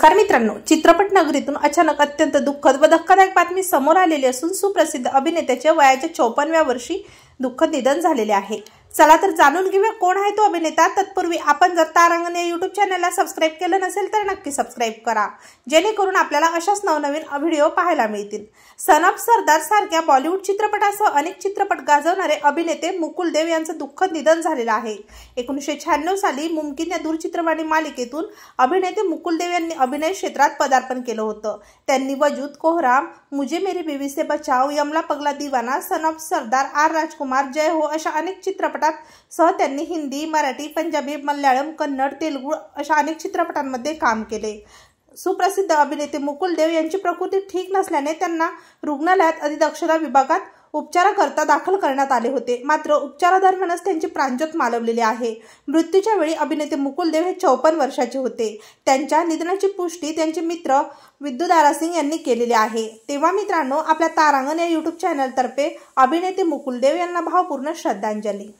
नमस्कार मित्रांनो, चित्रपट नगरीतून अचानक अत्यंत दुःखद व धक्कादायक बातमी समोर आलेली असून सुप्रसिद्ध अभिनेत्याच्या वयाच्या 54व्या वर्षी दुःखद निधन झालेले आहे। चला तर जाणून घेऊया कोण आहे तो अभिनेता। तत्पूर्वी आपण जर तारांगण या YouTube चॅनलला सबस्क्राइब केलं नसेल तर नक्की सबस्क्राइब करा, जेणेकरून आपल्याला अशाच नवनवीन व्हिडिओ पाहायला मिळतील। सन ऑफ सरदार सारख्या बॉलिवूड चित्रपटासह अनेक चित्रपट गाजवणारे अभिनेते मुकुल देव यांचं दुःखद निधन झालेलं आहे। 1996 साली मुमकिन या दूरचित्रवाणी मालिकेतून अभिनेते मुकुल देव यांनी अभिनय क्षेत्रात पदार्पण केलं होतं। त्यांनी वजूद, कोहराम, मुझे मेरी बीवी से बचाओ, यमला पगला दीवाना, सन ऑफ सरदार, आर राजकुमार, जय हो अशा अनेक चित्रपटात सह त्यांनी हिंदी, मराठी, पंजाबी, मल्याळम, कन्नड, तेलुगू अशा अनेक चित्रपटांमध्ये काम केले। सुप्रसिद्ध अभिनेते मुकुल देव यांची प्रकृती ठीक नसल्याने त्यांना रुग्णालयात अतिदक्षता विभागात उपचाराकरता दाखल करण्यात आले होते। मात्र उपचारादरम्यानच त्यांची प्राणज्योत मालवलेली आहे। मृत्यूच्या वेळी अभिनेते मुकुल देव हे 54 वर्षाचे होते। त्यांच्या निधनाची पुष्टी त्यांचे मित्र विद्यू दारासिंग यांनी केलेली आहे। तेव्हा मित्रांनो, आपल्या तारांगण या YouTube चॅनल तर्फे अभिनेते मुकुल देव यांना भावपूर्ण श्रद्धांजली।